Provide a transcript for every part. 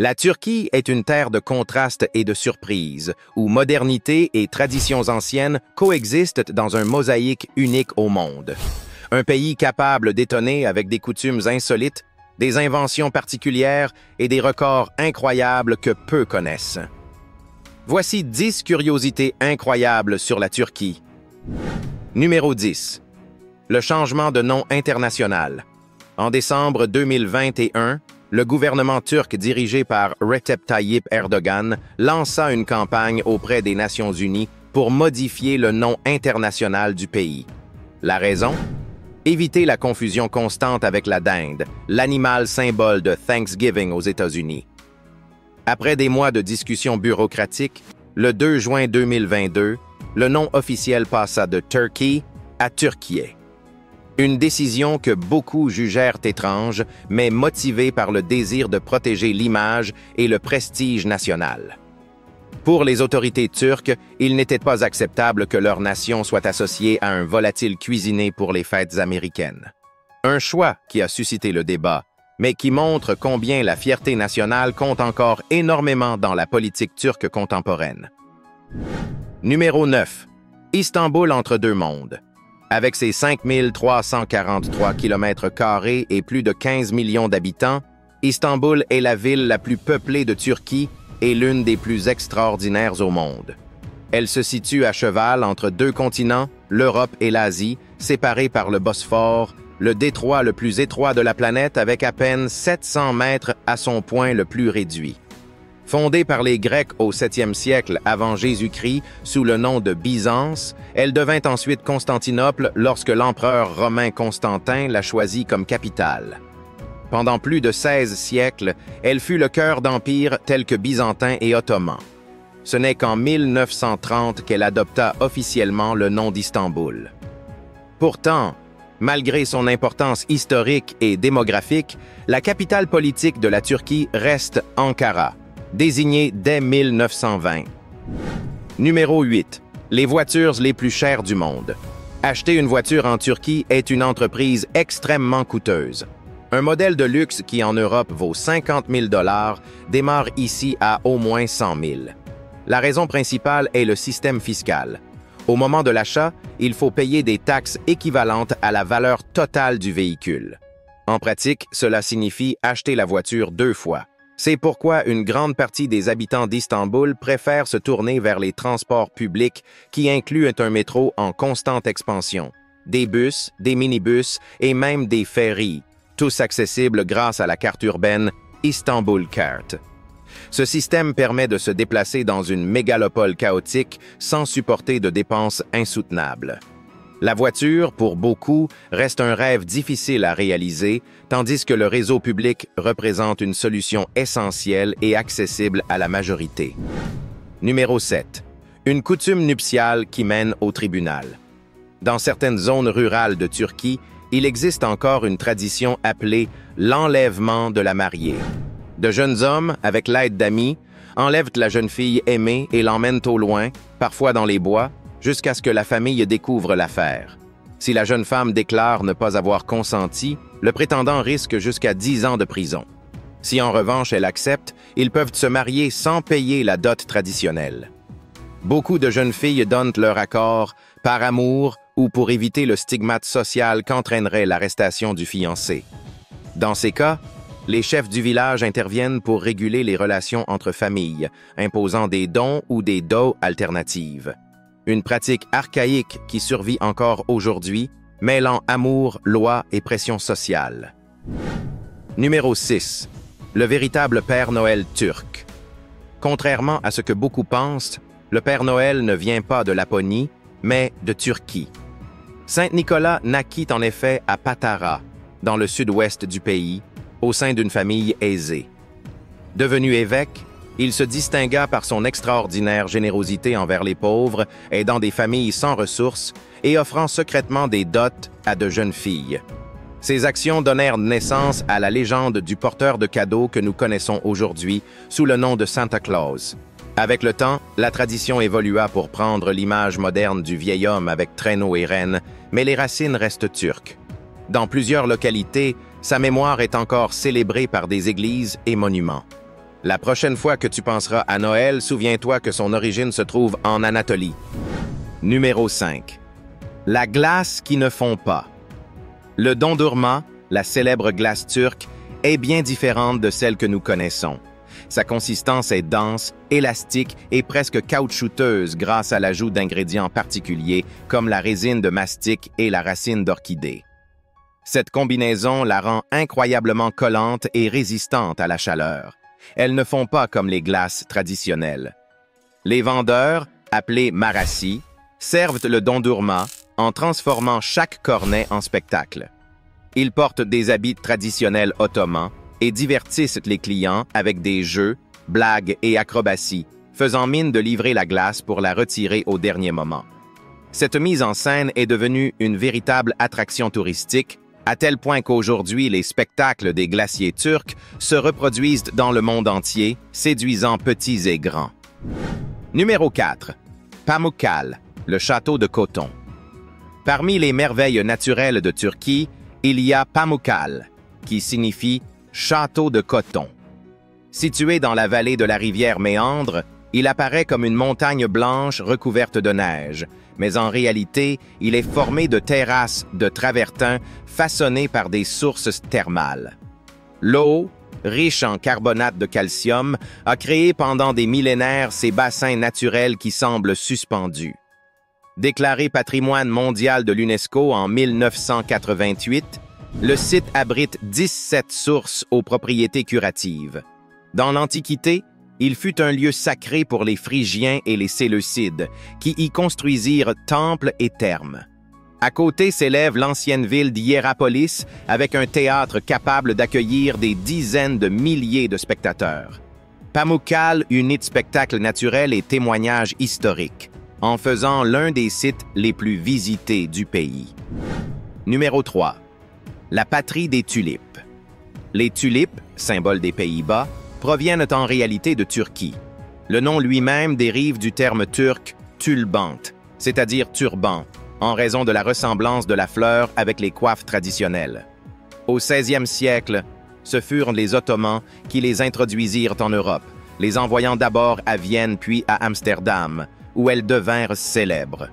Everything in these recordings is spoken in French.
La Turquie est une terre de contrastes et de surprises, où modernité et traditions anciennes coexistent dans un mosaïque unique au monde. Un pays capable d'étonner avec des coutumes insolites, des inventions particulières et des records incroyables que peu connaissent. Voici 10 curiosités incroyables sur la Turquie. Numéro 10. Le changement de nom international. En décembre 2021, le gouvernement turc dirigé par Recep Tayyip Erdogan lança une campagne auprès des Nations Unies pour modifier le nom international du pays. La raison? Éviter la confusion constante avec la dinde, l'animal symbole de Thanksgiving aux États-Unis. Après des mois de discussions bureaucratiques, le 2 juin 2022, le nom officiel passa de Turkey à Türkiye. Une décision que beaucoup jugèrent étrange, mais motivée par le désir de protéger l'image et le prestige national. Pour les autorités turques, il n'était pas acceptable que leur nation soit associée à un volatile cuisiné pour les fêtes américaines. Un choix qui a suscité le débat, mais qui montre combien la fierté nationale compte encore énormément dans la politique turque contemporaine. Numéro 9. Istanbul entre deux mondes. Avec ses 5343 km² et plus de 15 millions d'habitants, Istanbul est la ville la plus peuplée de Turquie et l'une des plus extraordinaires au monde. Elle se situe à cheval entre deux continents, l'Europe et l'Asie, séparés par le Bosphore, le détroit le plus étroit de la planète avec à peine 700 mètres à son point le plus réduit. Fondée par les Grecs au 7e siècle avant Jésus-Christ sous le nom de Byzance, elle devint ensuite Constantinople lorsque l'empereur romain Constantin la choisit comme capitale. Pendant plus de 16 siècles, elle fut le cœur d'empires tels que byzantins et ottomans. Ce n'est qu'en 1930 qu'elle adopta officiellement le nom d'Istanbul. Pourtant, malgré son importance historique et démographique, la capitale politique de la Turquie reste Ankara, désignée dès 1920. Numéro 8. Les voitures les plus chères du monde. Acheter une voiture en Turquie est une entreprise extrêmement coûteuse. Un modèle de luxe qui en Europe vaut 50 000 $ démarre ici à au moins 100 000. La raison principale est le système fiscal. Au moment de l'achat, il faut payer des taxes équivalentes à la valeur totale du véhicule. En pratique, cela signifie acheter la voiture 2 fois. C'est pourquoi une grande partie des habitants d'Istanbul préfèrent se tourner vers les transports publics qui incluent un métro en constante expansion, des bus, des minibus et même des ferries, tous accessibles grâce à la carte urbaine Istanbul Kart. Ce système permet de se déplacer dans une mégalopole chaotique sans supporter de dépenses insoutenables. La voiture, pour beaucoup, reste un rêve difficile à réaliser, tandis que le réseau public représente une solution essentielle et accessible à la majorité. Numéro 7. Une coutume nuptiale qui mène au tribunal. Dans certaines zones rurales de Turquie, il existe encore une tradition appelée l'enlèvement de la mariée. De jeunes hommes, avec l'aide d'amis, enlèvent la jeune fille aimée et l'emmènent au loin, parfois dans les bois, jusqu'à ce que la famille découvre l'affaire. Si la jeune femme déclare ne pas avoir consenti, le prétendant risque jusqu'à 10 ans de prison. Si en revanche elle accepte, ils peuvent se marier sans payer la dot traditionnelle. Beaucoup de jeunes filles donnent leur accord par amour ou pour éviter le stigmate social qu'entraînerait l'arrestation du fiancé. Dans ces cas, les chefs du village interviennent pour réguler les relations entre familles, imposant des dons ou des dots alternatives. Une pratique archaïque qui survit encore aujourd'hui, mêlant amour, loi et pression sociale. Numéro 6. Le véritable Père Noël turc. Contrairement à ce que beaucoup pensent, le Père Noël ne vient pas de Laponie, mais de Turquie. Saint Nicolas naquit en effet à Patara, dans le sud-ouest du pays, au sein d'une famille aisée. Devenu évêque, il se distingua par son extraordinaire générosité envers les pauvres, aidant des familles sans ressources et offrant secrètement des dots à de jeunes filles. Ces actions donnèrent naissance à la légende du porteur de cadeaux que nous connaissons aujourd'hui sous le nom de Santa Claus. Avec le temps, la tradition évolua pour prendre l'image moderne du vieil homme avec traîneau et rênes, mais les racines restent turques. Dans plusieurs localités, sa mémoire est encore célébrée par des églises et monuments. La prochaine fois que tu penseras à Noël, souviens-toi que son origine se trouve en Anatolie. Numéro 5. La glace qui ne fond pas. Le dondurma, la célèbre glace turque, est bien différente de celle que nous connaissons. Sa consistance est dense, élastique et presque caoutchouteuse grâce à l'ajout d'ingrédients particuliers comme la résine de mastic et la racine d'orchidée. Cette combinaison la rend incroyablement collante et résistante à la chaleur. Elles ne font pas comme les glaces traditionnelles. Les vendeurs, appelés marassis, servent le dondurma en transformant chaque cornet en spectacle. Ils portent des habits traditionnels ottomans et divertissent les clients avec des jeux, blagues et acrobaties, faisant mine de livrer la glace pour la retirer au dernier moment. Cette mise en scène est devenue une véritable attraction touristique, à tel point qu'aujourd'hui les spectacles des glaciers turcs se reproduisent dans le monde entier, séduisant petits et grands. Numéro 4. Pamukkale, le château de coton. Parmi les merveilles naturelles de Turquie, il y a Pamukkale, qui signifie « château de coton ». Situé dans la vallée de la rivière Méandre, il apparaît comme une montagne blanche recouverte de neige, mais en réalité, il est formé de terrasses de travertin façonnées par des sources thermales. L'eau, riche en carbonate de calcium, a créé pendant des millénaires ces bassins naturels qui semblent suspendus. Déclaré patrimoine mondial de l'UNESCO en 1988, le site abrite 17 sources aux propriétés curatives. Dans l'Antiquité, il fut un lieu sacré pour les Phrygiens et les Séleucides, qui y construisirent temples et thermes. À côté s'élève l'ancienne ville d'Hiérapolis, avec un théâtre capable d'accueillir des dizaines de milliers de spectateurs. Pamukkale unit spectacles naturels et témoignages historiques, en faisant l'un des sites les plus visités du pays. Numéro 3. La patrie des tulipes. Les tulipes, symbole des Pays-Bas, proviennent en réalité de Turquie. Le nom lui-même dérive du terme turc « tulbant », c'est-à-dire turban, en raison de la ressemblance de la fleur avec les coiffes traditionnelles. Au XVIe siècle, ce furent les Ottomans qui les introduisirent en Europe, les envoyant d'abord à Vienne puis à Amsterdam, où elles devinrent célèbres.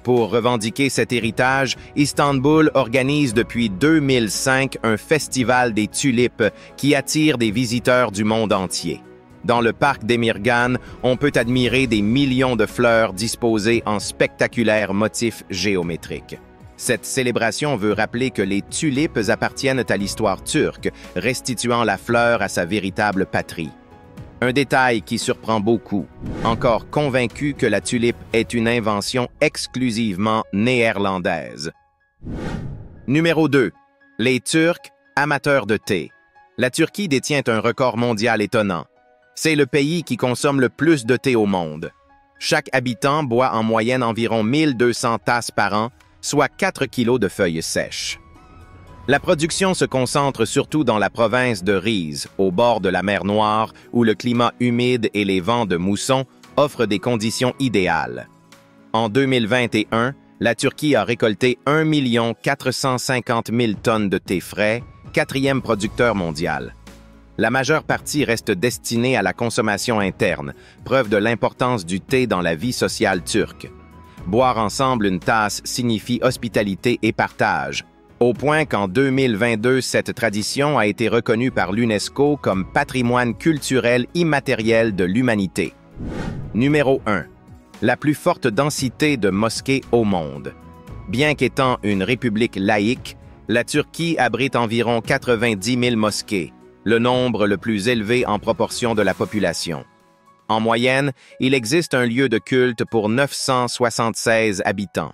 Pour revendiquer cet héritage, Istanbul organise depuis 2005 un festival des tulipes qui attire des visiteurs du monde entier. Dans le parc d'Emirgan, on peut admirer des millions de fleurs disposées en spectaculaires motifs géométriques. Cette célébration veut rappeler que les tulipes appartiennent à l'histoire turque, restituant la fleur à sa véritable patrie. Un détail qui surprend beaucoup, encore convaincu que la tulipe est une invention exclusivement néerlandaise. Numéro 2. Les Turcs, amateurs de thé. La Turquie détient un record mondial étonnant. C'est le pays qui consomme le plus de thé au monde. Chaque habitant boit en moyenne environ 1200 tasses par an, soit 4 kilos de feuilles sèches. La production se concentre surtout dans la province de Rize, au bord de la mer Noire, où le climat humide et les vents de mousson offrent des conditions idéales. En 2021, la Turquie a récolté 1 450 000 tonnes de thé frais, quatrième producteur mondial. La majeure partie reste destinée à la consommation interne, preuve de l'importance du thé dans la vie sociale turque. Boire ensemble une tasse signifie hospitalité et partage, au point qu'en 2022, cette tradition a été reconnue par l'UNESCO comme patrimoine culturel immatériel de l'humanité. Numéro 1. La plus forte densité de mosquées au monde. Bien qu'étant une république laïque, la Turquie abrite environ 90 000 mosquées, le nombre le plus élevé en proportion de la population. En moyenne, il existe un lieu de culte pour 976 habitants.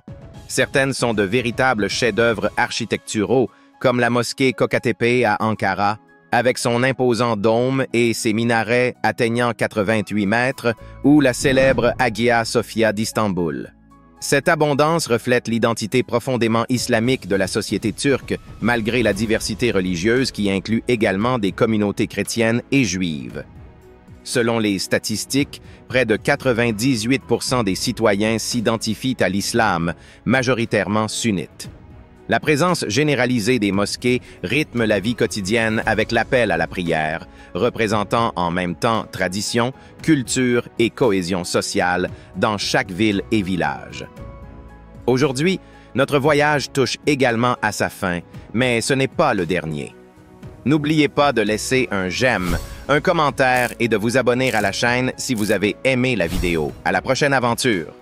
Certaines sont de véritables chefs-d'œuvre architecturaux, comme la mosquée Kokhatepe à Ankara, avec son imposant dôme et ses minarets atteignant 88 mètres, ou la célèbre Hagia Sophia d'Istanbul. Cette abondance reflète l'identité profondément islamique de la société turque, malgré la diversité religieuse qui inclut également des communautés chrétiennes et juives. Selon les statistiques, près de 98% des citoyens s'identifient à l'islam, majoritairement sunnite. La présence généralisée des mosquées rythme la vie quotidienne avec l'appel à la prière, représentant en même temps tradition, culture et cohésion sociale dans chaque ville et village. Aujourd'hui, notre voyage touche également à sa fin, mais ce n'est pas le dernier. N'oubliez pas de laisser un j'aime, un commentaire et de vous abonner à la chaîne si vous avez aimé la vidéo. À la prochaine aventure!